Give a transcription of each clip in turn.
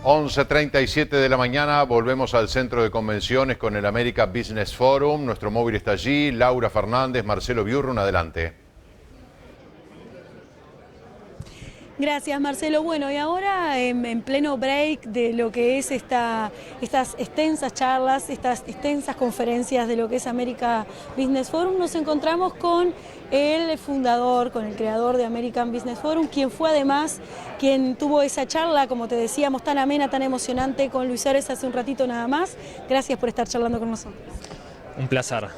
11:37 de la mañana, volvemos al centro de convenciones con el America Business Forum. Nuestro móvil está allí. Laura Fernández, Marcelo Biurrun, adelante. Gracias, Marcelo. Bueno, y ahora en pleno break de lo que es estas extensas charlas, estas extensas conferencias de lo que es America Business Forum, nos encontramos con el fundador, con el creador de American Business Forum, quien fue además quien tuvo esa charla, como te decíamos, tan amena, tan emocionante con Luis Suárez hace un ratito nada más. Gracias por estar charlando con nosotros. Un placer.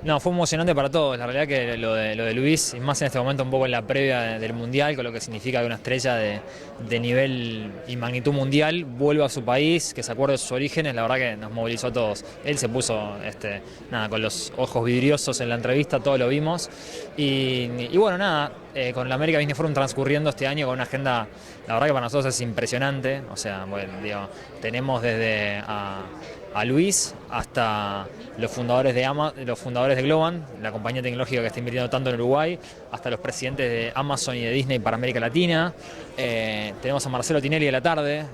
No, fue emocionante para todos. La realidad que lo de Luis, y más en este momento un poco en la previa del Mundial, con lo que significa que una estrella de nivel y magnitud mundial vuelva a su país, que se acuerde de sus orígenes, la verdad que nos movilizó a todos. Él se puso con los ojos vidriosos en la entrevista, todos lo vimos. Y bueno, nada, con la America Business Forum transcurriendo este año con una agenda, la verdad que para nosotros es impresionante. O sea, bueno, digo, tenemos desde a Luis hasta los fundadores de Globant, la compañía tecnológica que está invirtiendo tanto en Uruguay, hasta los presidentes de Amazon y de Disney para América Latina. Tenemos a Marcelo Tinelli de la tarde,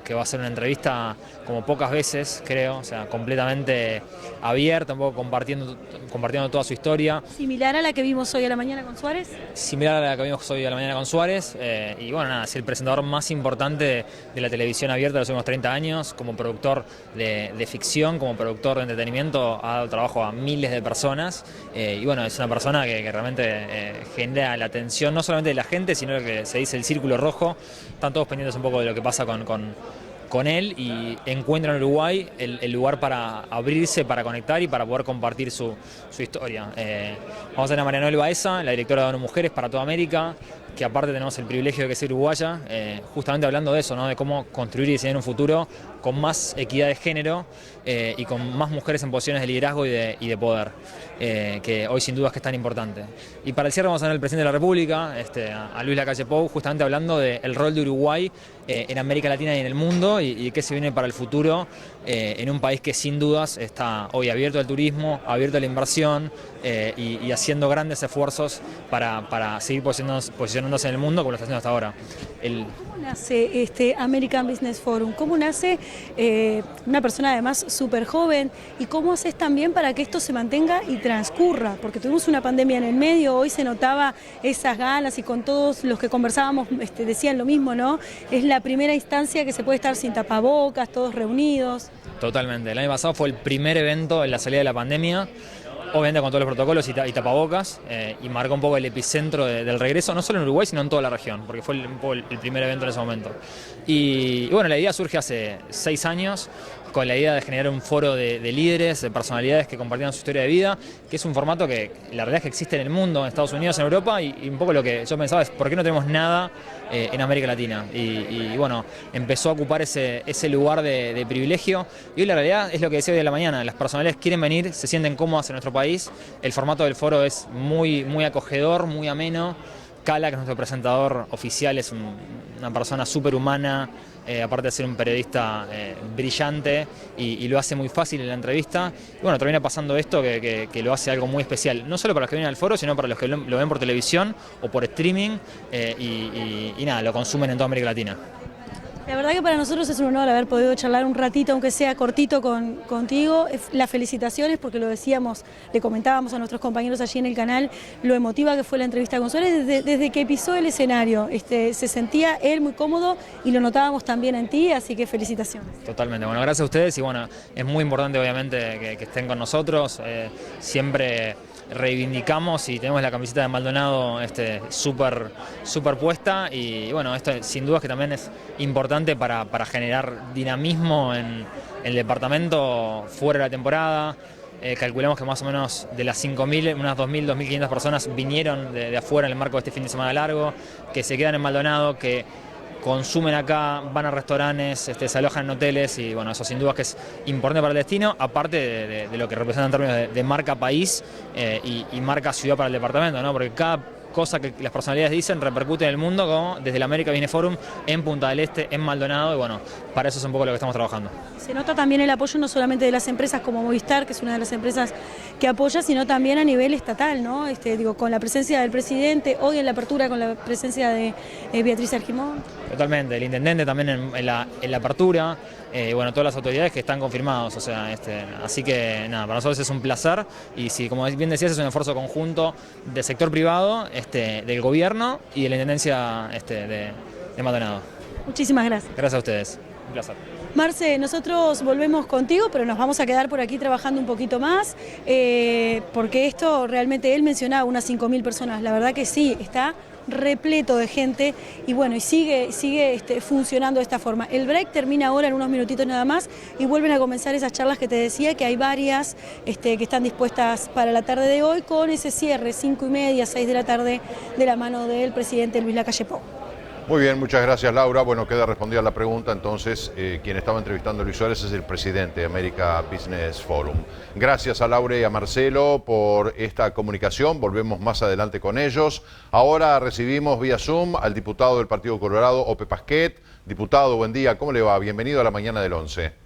que va a hacer una entrevista como pocas veces, creo, o sea, completamente abierta, un poco compartiendo toda su historia. ¿Similar a la que vimos hoy a la mañana con Suárez? Similar a la que vimos hoy a la mañana con Suárez, y bueno, nada, es el presentador más importante de la televisión abierta de los últimos 30 años, como productor de ficción, como productor de entretenimiento, ha dado trabajo a miles de personas, y bueno, es una persona que realmente genera la atención no solamente de la gente, sino lo que se dice el círculo rojo. Están todos pendientes un poco de lo que pasa con él, y encuentra en Uruguay el lugar para abrirse, para conectar y para poder compartir su historia. Vamos a tener a María Noel Baeza, la directora de ONU Mujeres para toda América, que aparte tenemos el privilegio de que es uruguaya, justamente hablando de eso, ¿no? De cómo construir y diseñar un futuro con más equidad de género y con más mujeres en posiciones de liderazgo y de poder, que hoy sin duda es que es tan importante. Y para el cierre vamos a tener al presidente de la República, a Luis Lacalle Pou, justamente hablando del rol de Uruguay en América Latina y en el mundo, y qué se viene para el futuro en un país que sin dudas está hoy abierto al turismo, abierto a la inversión, y haciendo grandes esfuerzos para seguir posicionándose en el mundo como lo está haciendo hasta ahora. ¿Cómo nace este American Business Forum? ¿Cómo nace una persona además súper joven? ¿Y cómo haces también para que esto se mantenga y transcurra? Porque tuvimos una pandemia en el medio, hoy se notaba esas ganas, y con todos los que conversábamos decían lo mismo, ¿no? Es la primera instancia que se puede estar sin tapabocas, todos reunidos. Totalmente. El año pasado fue el primer evento en la salida de la pandemia, obviamente con todos los protocolos y tapabocas, y marcó un poco el epicentro del regreso, no solo en Uruguay, sino en toda la región, porque fue un poco el primer evento en ese momento. Y bueno, la idea surge hace 6 años, con la idea de generar un foro de líderes, de personalidades que compartieran su historia de vida, que es un formato que la realidad es que existe en el mundo, en Estados Unidos, en Europa, y un poco lo que yo pensaba es ¿por qué no tenemos nada en América Latina? Y bueno, empezó a ocupar ese lugar de privilegio, y hoy la realidad es lo que decía hoy de la mañana: las personalidades quieren venir, se sienten cómodas en nuestro país, el formato del foro es muy, muy acogedor, muy ameno. Cala, que es nuestro presentador oficial, es una persona súper humana, aparte de ser un periodista brillante, y lo hace muy fácil en la entrevista. Y bueno, termina pasando esto que lo hace algo muy especial, no solo para los que vienen al foro, sino para los que lo ven por televisión o por streaming, y nada, lo consumen en toda América Latina. La verdad que para nosotros es un honor haber podido charlar un ratito, aunque sea cortito, contigo. Las felicitaciones, porque lo decíamos, le comentábamos a nuestros compañeros allí en el canal lo emotiva que fue la entrevista con Suárez desde que pisó el escenario. Se sentía él muy cómodo, y lo notábamos también en ti, así que felicitaciones. Totalmente, bueno, gracias a ustedes, y bueno, es muy importante obviamente que estén con nosotros, siempre reivindicamos y tenemos la camiseta de Maldonado súper puesta, y bueno, esto sin duda es que también es importante para generar dinamismo en el departamento fuera de la temporada. Calculamos que más o menos de las 5.000, unas 2.000, 2.500 personas vinieron de afuera en el marco de este fin de semana largo, que se quedan en Maldonado, que consumen acá, van a restaurantes, se alojan en hoteles, y bueno, eso sin duda que es importante para el destino, aparte de lo que representa en términos de marca país y marca ciudad para el departamento, ¿no? Porque cada cosa que las personalidades dicen repercute en el mundo, como desde el America Business Forum en Punta del Este, en Maldonado, y bueno, para eso es un poco lo que estamos trabajando. Se nota también el apoyo no solamente de las empresas como Movistar, que es una de las empresas que apoya, sino también a nivel estatal, ¿no? Con la presencia del presidente, hoy en la apertura con la presencia de Beatriz Argimón. Totalmente, el intendente también en la apertura, bueno, todas las autoridades que están confirmados, o sea, así que nada, para nosotros es un placer, y si, como bien decías, es un esfuerzo conjunto del sector privado, del gobierno y de la intendencia de Maldonado. Muchísimas gracias. Gracias a ustedes, un placer. Marce, nosotros volvemos contigo, pero nos vamos a quedar por aquí trabajando un poquito más, porque esto realmente, él mencionaba unas 5.000 personas, la verdad que sí, está repleto de gente y bueno, y sigue funcionando de esta forma. El break termina ahora en unos minutitos nada más y vuelven a comenzar esas charlas que te decía, que hay varias que están dispuestas para la tarde de hoy, con ese cierre, 5:30, 6 de la tarde, de la mano del presidente Luis Lacalle Pou. Muy bien, muchas gracias, Laura. Bueno, queda respondida la pregunta. Entonces, quien estaba entrevistando a Luis Suárez es el presidente de America Business Forum. Gracias a Laura y a Marcelo por esta comunicación. Volvemos más adelante con ellos. Ahora recibimos vía Zoom al diputado del Partido Colorado, Ope Pasquet. Diputado, buen día. ¿Cómo le va? Bienvenido a la mañana del 11.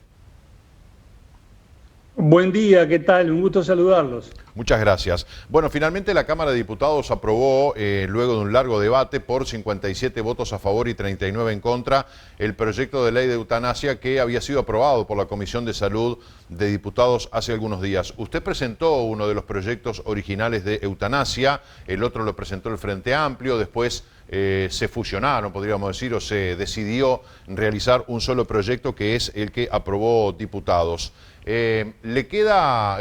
Buen día, ¿qué tal? Un gusto saludarlos. Muchas gracias. Bueno, finalmente la Cámara de Diputados aprobó, luego de un largo debate, por 57 votos a favor y 39 en contra, el proyecto de ley de eutanasia que había sido aprobado por la Comisión de Salud de Diputados hace algunos días. Usted presentó uno de los proyectos originales de eutanasia, el otro lo presentó el Frente Amplio, después se fusionaron, podríamos decir, o se decidió realizar un solo proyecto que es el que aprobó diputados. ¿Queda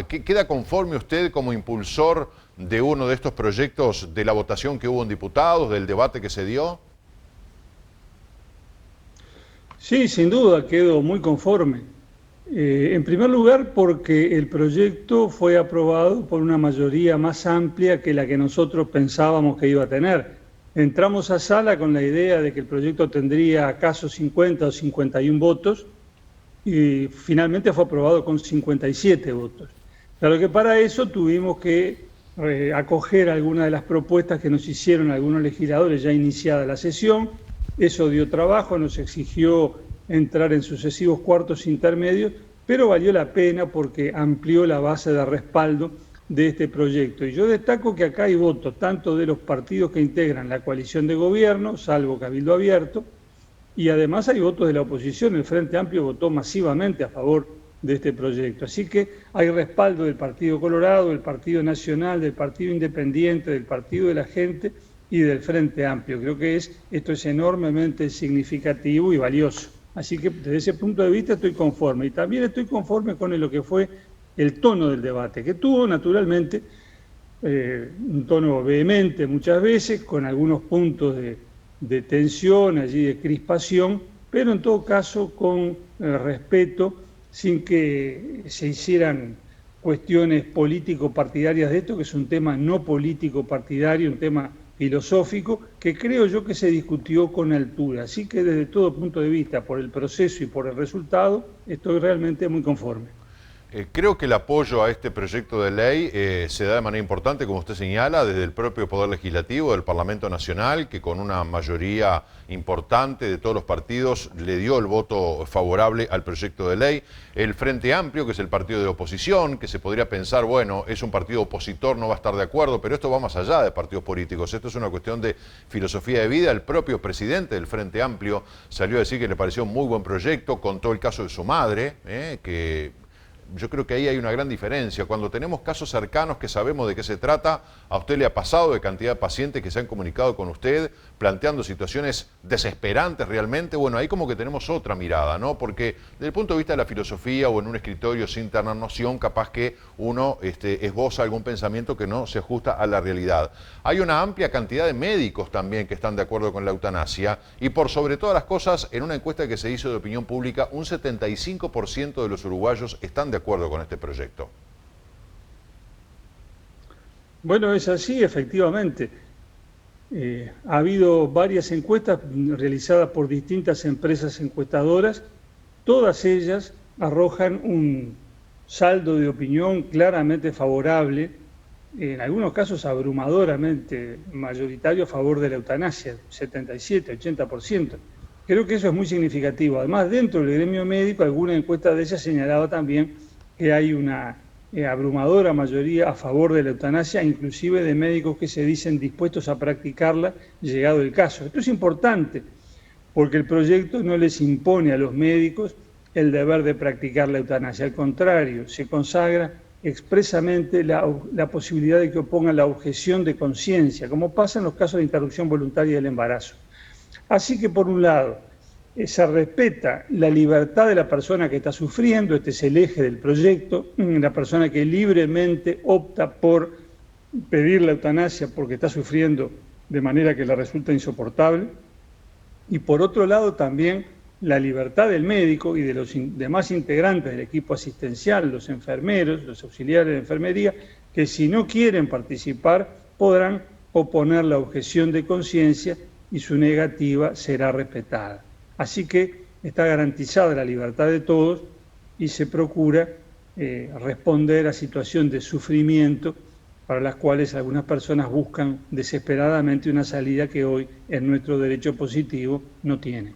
conforme usted como impulsor de uno de estos proyectos de la votación que hubo en diputados, del debate que se dio? Sí, sin duda, quedo muy conforme. En primer lugar, porque el proyecto fue aprobado por una mayoría más amplia que la que nosotros pensábamos que iba a tener. Entramos a sala con la idea de que el proyecto tendría acaso 50 o 51 votos, y finalmente fue aprobado con 57 votos. Claro que para eso tuvimos que acoger algunas de las propuestas que nos hicieron algunos legisladores ya iniciada la sesión. Eso dio trabajo, nos exigió entrar en sucesivos cuartos intermedios, pero valió la pena porque amplió la base de respaldo de este proyecto. Y yo destaco que acá hay votos tanto de los partidos que integran la coalición de gobierno, salvo Cabildo Abierto, y además hay votos de la oposición. El Frente Amplio votó masivamente a favor de este proyecto. Así que hay respaldo del Partido Colorado, del Partido Nacional, del Partido Independiente, del Partido de la Gente y del Frente Amplio. Creo que esto es enormemente significativo y valioso. Así que desde ese punto de vista estoy conforme. Y también estoy conforme con lo que fue el tono del debate, que tuvo naturalmente un tono vehemente muchas veces, con algunos puntos de tensión, allí de crispación, pero en todo caso con respeto, sin que se hicieran cuestiones político-partidarias de esto, que es un tema no político-partidario, un tema filosófico, que creo yo que se discutió con altura. Así que desde todo punto de vista, por el proceso y por el resultado, estoy realmente muy conforme. Creo que el apoyo a este proyecto de ley se da de manera importante, como usted señala, desde el propio Poder Legislativo del Parlamento Nacional, que con una mayoría importante de todos los partidos le dio el voto favorable al proyecto de ley. El Frente Amplio, que es el partido de oposición, que se podría pensar, bueno, es un partido opositor, no va a estar de acuerdo, pero esto va más allá de partidos políticos. Esto es una cuestión de filosofía de vida. El propio presidente del Frente Amplio salió a decir que le pareció un muy buen proyecto, contó el caso de su madre, que... Yo creo que ahí hay una gran diferencia. Cuando tenemos casos cercanos que sabemos de qué se trata, a usted le ha pasado de cantidad de pacientes que se han comunicado con usted planteando situaciones desesperantes realmente. Bueno, ahí como que tenemos otra mirada, ¿no? Porque desde el punto de vista de la filosofía o en un escritorio sin tener noción, capaz que uno esboza algún pensamiento que no se ajusta a la realidad. Hay una amplia cantidad de médicos también que están de acuerdo con la eutanasia y por sobre todas las cosas, en una encuesta que se hizo de opinión pública, un 75% de los uruguayos están de acuerdo con este proyecto. Bueno, es así, efectivamente. Ha habido varias encuestas realizadas por distintas empresas encuestadoras. Todas ellas arrojan un saldo de opinión claramente favorable en algunos casos abrumadoramente mayoritario a favor de la eutanasia, 77, 80%. Creo que eso es muy significativo. Además, dentro del gremio médico, alguna encuesta de ella señalaba también que hay una abrumadora mayoría a favor de la eutanasia, inclusive de médicos que se dicen dispuestos a practicarla llegado el caso. Esto es importante, porque el proyecto no les impone a los médicos el deber de practicar la eutanasia. Al contrario, se consagra expresamente la posibilidad de que opongan la objeción de conciencia, como pasa en los casos de interrupción voluntaria del embarazo. Así que, por un lado, se respeta la libertad de la persona que está sufriendo, este es el eje del proyecto, la persona que libremente opta por pedir la eutanasia porque está sufriendo de manera que le resulta insoportable, y por otro lado también la libertad del médico y de los demás integrantes del equipo asistencial, los enfermeros, los auxiliares de enfermería, que si no quieren participar podrán oponer la objeción de conciencia y su negativa será respetada. Así que está garantizada la libertad de todos y se procura responder a situaciones de sufrimiento para las cuales algunas personas buscan desesperadamente una salida que hoy en nuestro derecho positivo no tiene.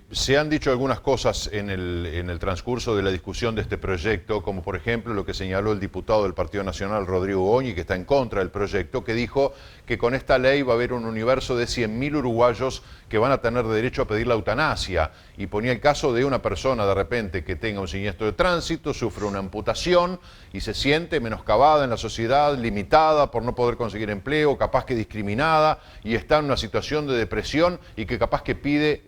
Se han dicho algunas cosas en el transcurso de la discusión de este proyecto, como por ejemplo lo que señaló el diputado del Partido Nacional, Rodrigo Goñi, que está en contra del proyecto, que dijo que con esta ley va a haber un universo de 100.000 uruguayos que van a tener derecho a pedir la eutanasia, y ponía el caso de una persona de repente que tenga un siniestro de tránsito, sufre una amputación y se siente menoscabada en la sociedad, limitada por no poder conseguir empleo, capaz que discriminada, y está en una situación de depresión y que capaz que pide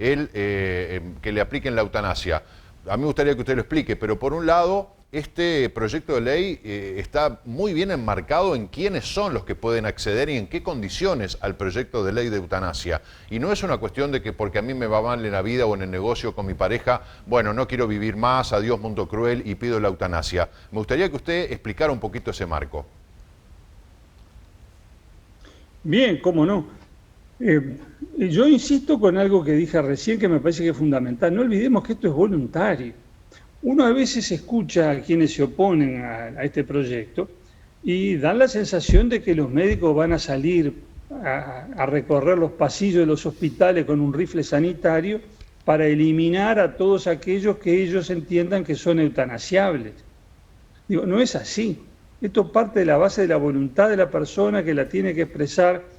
que le apliquen la eutanasia. A mí me gustaría que usted lo explique, pero por un lado, este proyecto de ley está muy bien enmarcado en quiénes son los que pueden acceder y en qué condiciones al proyecto de ley de eutanasia. Y no es una cuestión de que porque a mí me va mal en la vida o en el negocio con mi pareja, bueno, no quiero vivir más, adiós mundo cruel y pido la eutanasia. Me gustaría que usted explicara un poquito ese marco. Bien, cómo no. Yo insisto con algo que dije recién que me parece que es fundamental. No olvidemos que esto es voluntario. Uno a veces escucha a quienes se oponen a este proyecto y dan la sensación de que los médicos van a salir a recorrer los pasillos de los hospitales con un rifle sanitario para eliminar a todos aquellos que ellos entiendan que son eutanasiables. Digo, no es así. Esto parte de la base de la voluntad de la persona que la tiene que expresar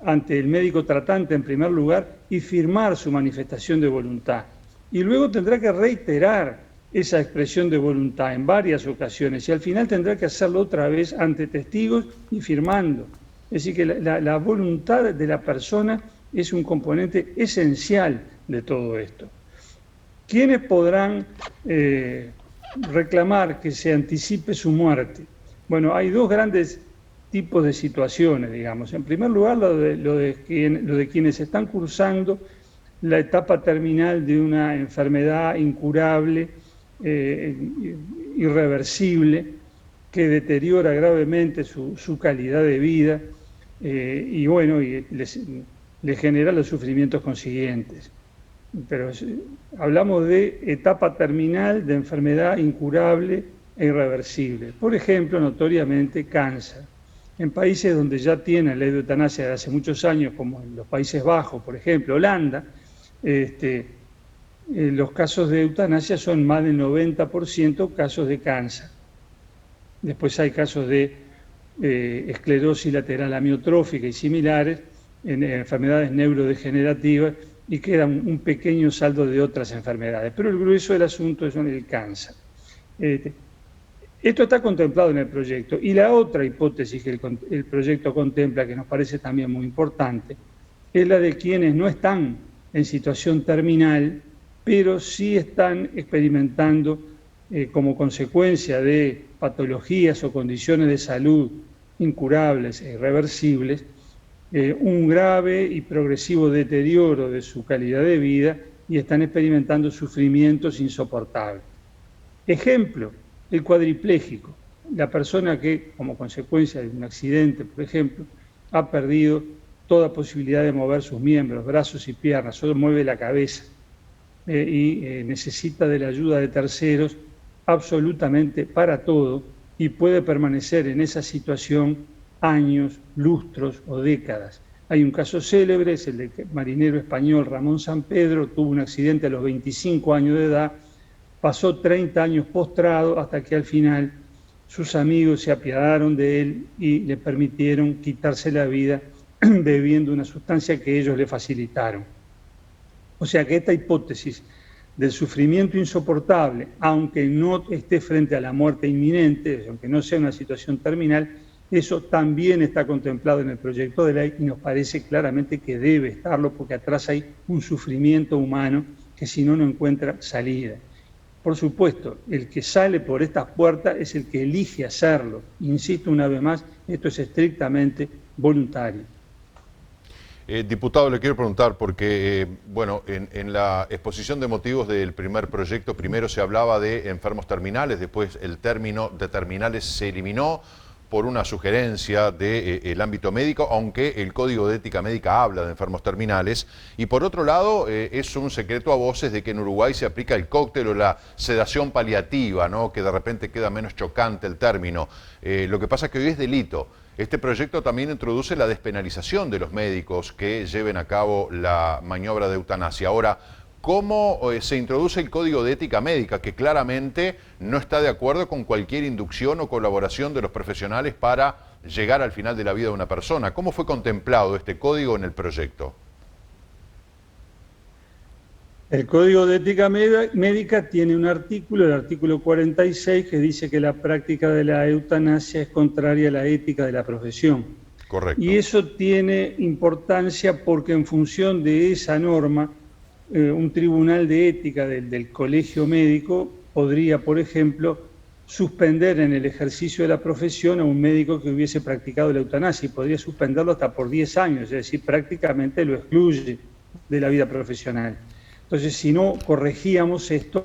ante el médico tratante en primer lugar y firmar su manifestación de voluntad. Y luego tendrá que reiterar esa expresión de voluntad en varias ocasiones y al final tendrá que hacerlo otra vez ante testigos y firmando. Es decir, que la voluntad de la persona es un componente esencial de todo esto. ¿Quiénes podrán reclamar que se anticipe su muerte? Bueno, hay dos grandes tipos de situaciones, digamos. En primer lugar, lo de quienes están cursando la etapa terminal de una enfermedad incurable, irreversible, que deteriora gravemente su calidad de vida y bueno, y les genera los sufrimientos consiguientes. Pero hablamos de etapa terminal de enfermedad incurable e irreversible. Por ejemplo, notoriamente cáncer. En países donde ya tienen ley de eutanasia de hace muchos años, como en los Países Bajos, por ejemplo, Holanda, los casos de eutanasia son más del 90% casos de cáncer. Después hay casos de esclerosis lateral amiotrófica y similares, en enfermedades neurodegenerativas, y queda un pequeño saldo de otras enfermedades. Pero el grueso del asunto es el cáncer. Esto está contemplado en el proyecto. Y la otra hipótesis que el proyecto contempla, que nos parece también muy importante, es la de quienes no están en situación terminal, pero sí están experimentando como consecuencia de patologías o condiciones de salud incurables e irreversibles, un grave y progresivo deterioro de su calidad de vida y están experimentando sufrimientos insoportables. Ejemplo, el cuadripléjico, la persona que, como consecuencia de un accidente, por ejemplo, ha perdido toda posibilidad de mover sus miembros, brazos y piernas, solo mueve la cabeza y necesita de la ayuda de terceros absolutamente para todo y puede permanecer en esa situación años, lustros o décadas. Hay un caso célebre, es el del marinero español Ramón Sampedro, tuvo un accidente a los 25 años de edad, pasó 30 años postrado hasta que al final sus amigos se apiadaron de él y le permitieron quitarse la vida bebiendo una sustancia que ellos le facilitaron. O sea que esta hipótesis del sufrimiento insoportable, aunque no esté frente a la muerte inminente, aunque no sea una situación terminal, eso también está contemplado en el proyecto de ley y nos parece claramente que debe estarlo porque atrás hay un sufrimiento humano que si no, no encuentra salida. Por supuesto, el que sale por estas puertas es el que elige hacerlo. Insisto una vez más, esto es estrictamente voluntario. Diputado, le quiero preguntar, porque bueno, en la exposición de motivos del primer proyecto, primero se hablaba de enfermos terminales, después el término de terminales se eliminó por una sugerencia del ámbito médico, aunque el Código de Ética Médica habla de enfermos terminales. Y por otro lado, es un secreto a voces de que en Uruguay se aplica el cóctel o la sedación paliativa, ¿no? Que de repente queda menos chocante el término. Lo que pasa es que hoy es delito. Este proyecto también introduce la despenalización de los médicos que lleven a cabo la maniobra de eutanasia. Ahora, ¿cómo se introduce el Código de Ética Médica, que claramente no está de acuerdo con cualquier inducción o colaboración de los profesionales para llegar al final de la vida de una persona? ¿Cómo fue contemplado este código en el proyecto? El Código de Ética Médica tiene un artículo, el artículo 46, que dice que la práctica de la eutanasia es contraria a la ética de la profesión. Correcto. Y eso tiene importancia porque en función de esa norma, un tribunal de ética del colegio médico podría, por ejemplo, suspender en el ejercicio de la profesión a un médico que hubiese practicado la eutanasia y podría suspenderlo hasta por 10 años, es decir, prácticamente lo excluye de la vida profesional. Entonces, si no corregíamos esto,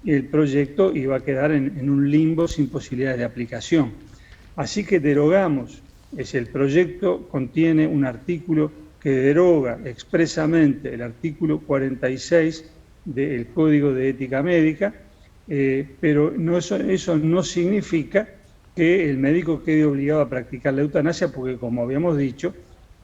el proyecto iba a quedar en un limbo sin posibilidades de aplicación. Así que derogamos, el proyecto contiene un artículo que deroga expresamente el artículo 46 del Código de Ética Médica, pero eso no significa que el médico quede obligado a practicar la eutanasia, porque, como habíamos dicho,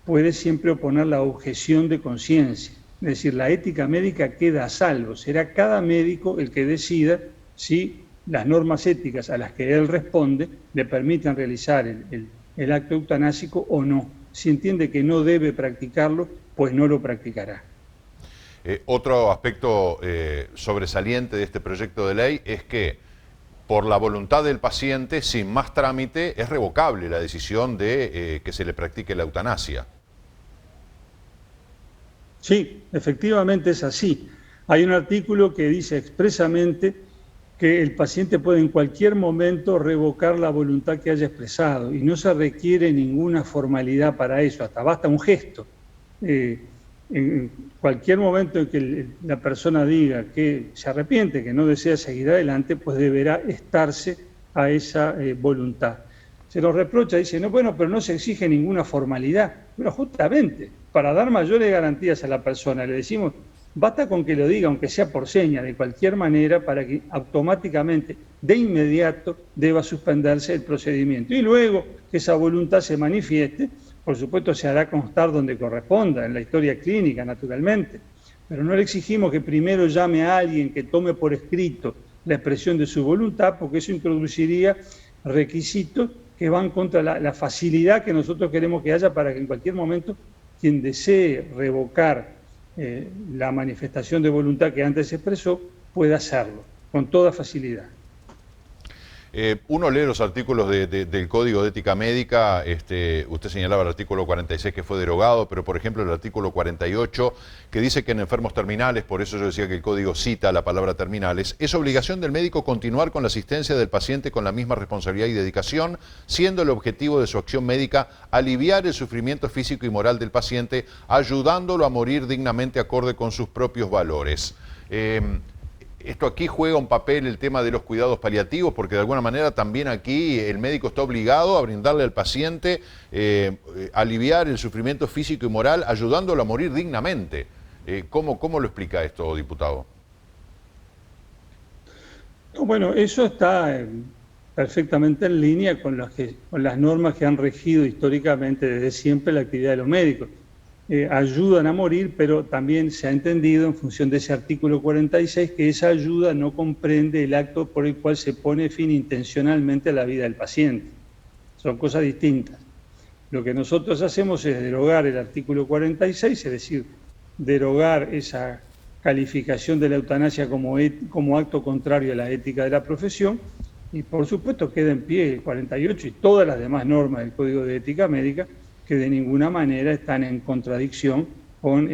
puede siempre oponer la objeción de conciencia. Es decir, la ética médica queda a salvo. Será cada médico el que decida si las normas éticas a las que él responde le permiten realizar el acto eutanásico o no. Si entiende que no debe practicarlo, pues no lo practicará. Otro aspecto sobresaliente de este proyecto de ley es que, por la voluntad del paciente, sin más trámite, es revocable la decisión de que se le practique la eutanasia. Sí, efectivamente es así. Hay un artículo que dice expresamente que el paciente puede en cualquier momento revocar la voluntad que haya expresado y no se requiere ninguna formalidad para eso, hasta basta un gesto. En cualquier momento en que la persona diga que se arrepiente, que no desea seguir adelante, pues deberá estarse a esa voluntad. Se nos reprocha, dice, no, bueno, pero no se exige ninguna formalidad. Pero justamente, para dar mayores garantías a la persona, le decimos, basta con que lo diga, aunque sea por seña, de cualquier manera, para que automáticamente, de inmediato, deba suspenderse el procedimiento. Y luego que esa voluntad se manifieste, por supuesto se hará constar donde corresponda, en la historia clínica, naturalmente. Pero no le exigimos que primero llame a alguien que tome por escrito la expresión de su voluntad, porque eso introduciría requisitos que van contra la facilidad que nosotros queremos que haya para que en cualquier momento quien desee revocar la manifestación de voluntad que antes se expresó pueda hacerlo con toda facilidad. Uno lee los artículos del Código de Ética Médica, usted señalaba el artículo 46 que fue derogado, pero por ejemplo el artículo 48 que dice que en enfermos terminales, por eso yo decía que el Código cita la palabra terminales, es obligación del médico continuar con la asistencia del paciente con la misma responsabilidad y dedicación, siendo el objetivo de su acción médica aliviar el sufrimiento físico y moral del paciente, ayudándolo a morir dignamente acorde con sus propios valores. Esto aquí juega un papel el tema de los cuidados paliativos, porque de alguna manera también aquí el médico está obligado a brindarle al paciente, aliviar el sufrimiento físico y moral, ayudándolo a morir dignamente. ¿Cómo lo explica esto, diputado? Bueno, eso está perfectamente en línea con las normas que han regido históricamente desde siempre la actividad de los médicos. Ayudan a morir, pero también se ha entendido en función de ese artículo 46 que esa ayuda no comprende el acto por el cual se pone fin intencionalmente a la vida del paciente. Son cosas distintas. Lo que nosotros hacemos es derogar el artículo 46, es decir, derogar esa calificación de la eutanasia como acto contrario a la ética de la profesión, y por supuesto queda en pie el 48 y todas las demás normas del Código de Ética Médica que de ninguna manera están en contradicción con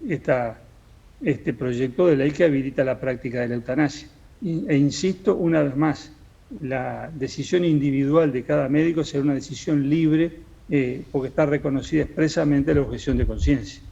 este proyecto de ley que habilita la práctica de la eutanasia. E insisto una vez más, la decisión individual de cada médico será una decisión libre porque está reconocida expresamente la objeción de conciencia.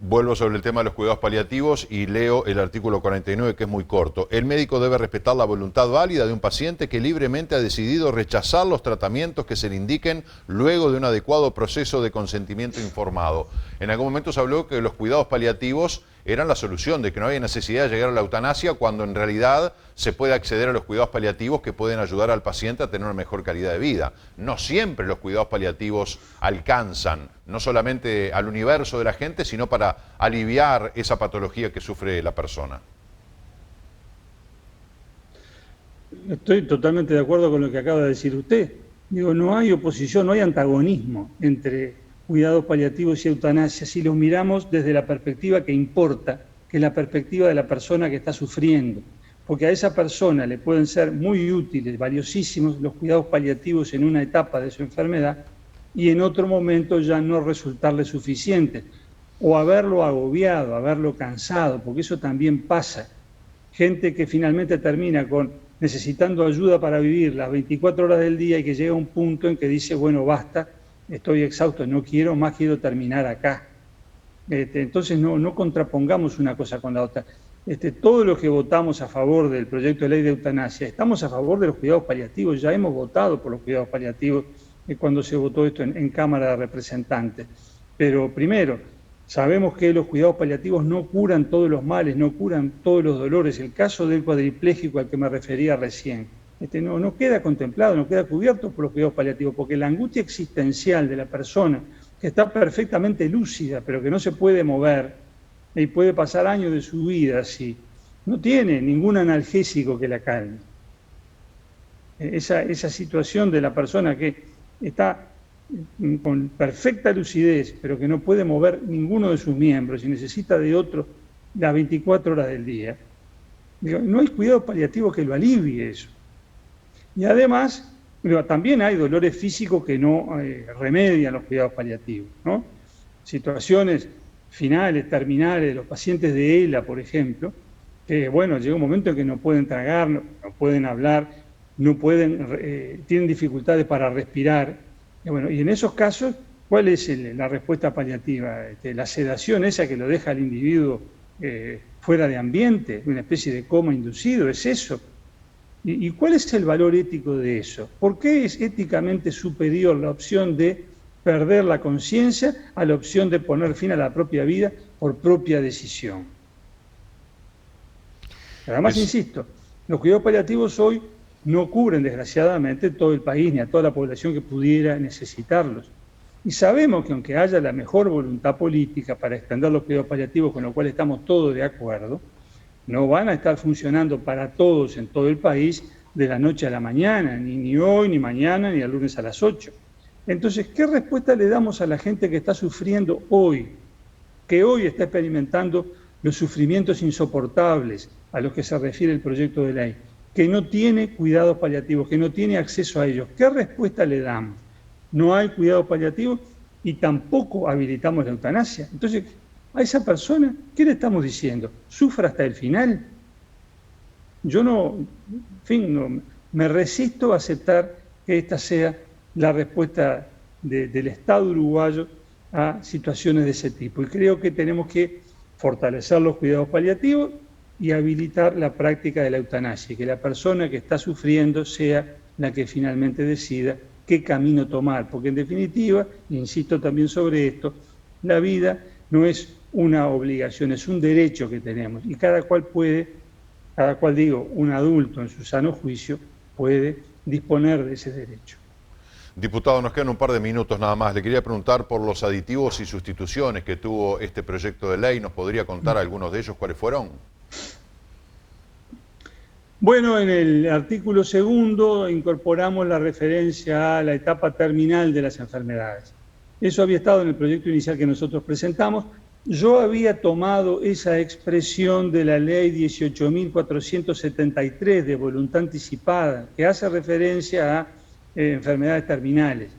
Vuelvo sobre el tema de los cuidados paliativos y leo el artículo 49, que es muy corto. El médico debe respetar la voluntad válida de un paciente que libremente ha decidido rechazar los tratamientos que se le indiquen luego de un adecuado proceso de consentimiento informado. En algún momento se habló que los cuidados paliativos eran la solución, de que no había necesidad de llegar a la eutanasia, cuando en realidad se puede acceder a los cuidados paliativos que pueden ayudar al paciente a tener una mejor calidad de vida. No siempre los cuidados paliativos alcanzan, no solamente al universo de la gente, sino para aliviar esa patología que sufre la persona. Estoy totalmente de acuerdo con lo que acaba de decir usted. Digo, no hay oposición, no hay antagonismo entre cuidados paliativos y eutanasia si los miramos desde la perspectiva que importa, que es la perspectiva de la persona que está sufriendo. Porque a esa persona le pueden ser muy útiles, valiosísimos los cuidados paliativos en una etapa de su enfermedad y en otro momento ya no resultarle suficientes, o haberlo agobiado, haberlo cansado, porque eso también pasa. Gente que finalmente termina necesitando ayuda para vivir las 24 horas del día y que llega a un punto en que dice, bueno, basta, estoy exhausto, no quiero más, quiero terminar acá. Entonces no contrapongamos una cosa con la otra. Todos los que votamos a favor del proyecto de ley de eutanasia, estamos a favor de los cuidados paliativos, ya hemos votado por los cuidados paliativos cuando se votó esto en Cámara de Representantes. Pero primero, sabemos que los cuidados paliativos no curan todos los males, no curan todos los dolores. El caso del cuadripléjico al que me refería recién, no queda contemplado, no queda cubierto por los cuidados paliativos, porque la angustia existencial de la persona, que está perfectamente lúcida, pero que no se puede mover, y puede pasar años de su vida así, no tiene ningún analgésico que la calme. Esa situación de la persona que está con perfecta lucidez, pero que no puede mover ninguno de sus miembros y necesita de otro las 24 horas del día, no hay cuidado paliativo que lo alivie eso. Y además, también hay dolores físicos que no remedian los cuidados paliativos, ¿no? Situaciones finales, terminales, de los pacientes de ELA, por ejemplo, que llega un momento en que no pueden tragar, no pueden hablar, tienen dificultades para respirar. Y en esos casos, ¿cuál es la respuesta paliativa? La sedación esa que lo deja al individuo fuera de ambiente, una especie de coma inducido, ¿es eso? ¿Y cuál es el valor ético de eso? ¿Por qué es éticamente superior la opción de perder la conciencia a la opción de poner fin a la propia vida por propia decisión? Además, insisto, los cuidados paliativos hoy no cubren, desgraciadamente, todo el país ni a toda la población que pudiera necesitarlos. Y sabemos que aunque haya la mejor voluntad política para extender los cuidados paliativos, con lo cual estamos todos de acuerdo, no van a estar funcionando para todos en todo el país de la noche a la mañana, ni hoy, ni mañana, ni el lunes a las 8. Entonces, ¿qué respuesta le damos a la gente que está sufriendo hoy, que hoy está experimentando los sufrimientos insoportables a los que se refiere el proyecto de ley, que no tiene cuidados paliativos, que no tiene acceso a ellos? ¿Qué respuesta le damos? No hay cuidados paliativos y tampoco habilitamos la eutanasia. Entonces, a esa persona, ¿qué le estamos diciendo? ¿Sufra hasta el final? Yo me resisto a aceptar que esta sea la respuesta del Estado uruguayo a situaciones de ese tipo. Y creo que tenemos que fortalecer los cuidados paliativos y habilitar la práctica de la eutanasia, y que la persona que está sufriendo sea la que finalmente decida qué camino tomar, porque en definitiva, insisto también sobre esto, la vida no es una obligación, es un derecho que tenemos, y cada cual, un adulto en su sano juicio, puede disponer de ese derecho. Diputado, nos quedan un par de minutos nada más. Le quería preguntar por los aditivos y sustituciones que tuvo este proyecto de ley. ¿Nos podría contar algunos de ellos cuáles fueron? Bueno, en el artículo 2 incorporamos la referencia a la etapa terminal de las enfermedades. Eso había estado en el proyecto inicial que nosotros presentamos. Yo había tomado esa expresión de la ley 18.473 de voluntad anticipada, que hace referencia a enfermedades terminales.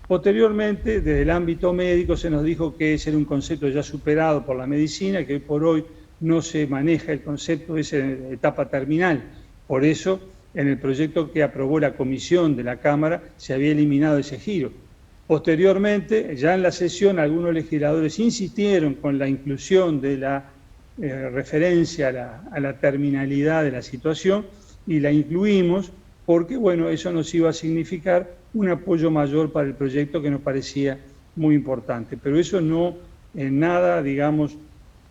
Posteriormente, desde el ámbito médico se nos dijo que ese era un concepto ya superado por la medicina, que hoy por hoy no se maneja el concepto de esa etapa terminal. Por eso, en el proyecto que aprobó la comisión de la Cámara se había eliminado ese giro. Posteriormente, ya en la sesión, algunos legisladores insistieron con la inclusión de la referencia a la terminalidad de la situación y la incluimos porque, bueno, eso nos iba a significar un apoyo mayor para el proyecto que nos parecía muy importante. Pero eso no en nada, digamos,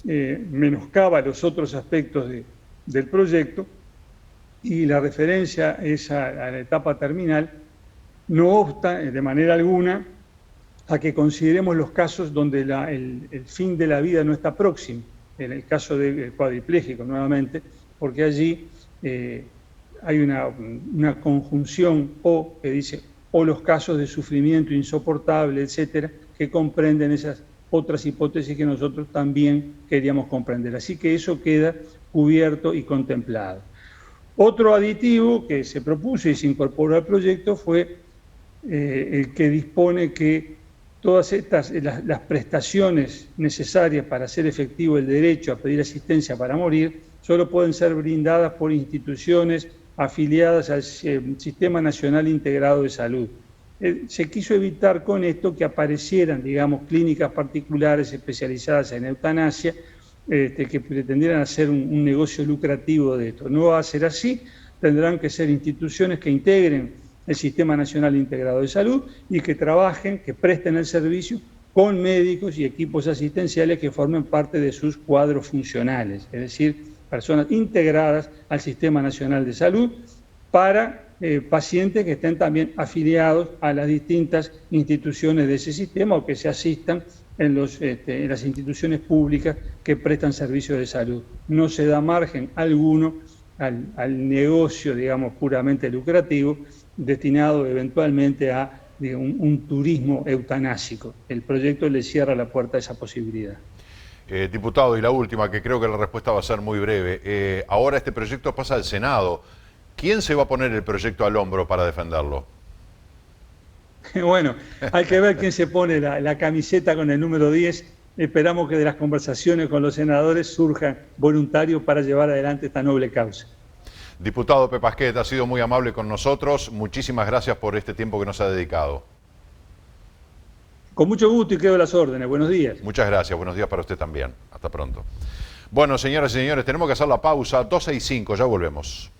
menoscaba los otros aspectos del proyecto, y la referencia es a la etapa terminal no obsta de manera alguna a que consideremos los casos donde el fin de la vida no está próximo, en el caso del cuadripléjico nuevamente, porque allí hay una conjunción o que dice o los casos de sufrimiento insoportable, etcétera, que comprenden esas otras hipótesis que nosotros también queríamos comprender. Así que eso queda cubierto y contemplado. Otro aditivo que se propuso y se incorporó al proyecto fue el que dispone que todas las prestaciones necesarias para hacer efectivo el derecho a pedir asistencia para morir solo pueden ser brindadas por instituciones afiliadas al Sistema Nacional Integrado de Salud. Se quiso evitar con esto que aparecieran, digamos, clínicas particulares especializadas en eutanasia que pretendieran hacer un negocio lucrativo de esto. No va a ser así, tendrán que ser instituciones que integren el Sistema Nacional Integrado de Salud y que trabajen, que presten el servicio con médicos y equipos asistenciales que formen parte de sus cuadros funcionales, es decir, personas integradas al Sistema Nacional de Salud para pacientes que estén también afiliados a las distintas instituciones de ese sistema o que se asistan en las instituciones públicas que prestan servicios de salud. No se da margen alguno al negocio, digamos, puramente lucrativo, destinado eventualmente a un turismo eutanásico. El proyecto le cierra la puerta a esa posibilidad. Diputado, y la última, que creo que la respuesta va a ser muy breve. Ahora este proyecto pasa al Senado. ¿Quién se va a poner el proyecto al hombro para defenderlo? Bueno, hay que ver quién se pone la camiseta con el número 10. Esperamos que de las conversaciones con los senadores surjan voluntarios para llevar adelante esta noble causa. Diputado Pepasquet, ha sido muy amable con nosotros. Muchísimas gracias por este tiempo que nos ha dedicado. Con mucho gusto y quedo a las órdenes. Buenos días. Muchas gracias. Buenos días para usted también. Hasta pronto. Bueno, señoras y señores, tenemos que hacer la pausa. 12:05, ya volvemos.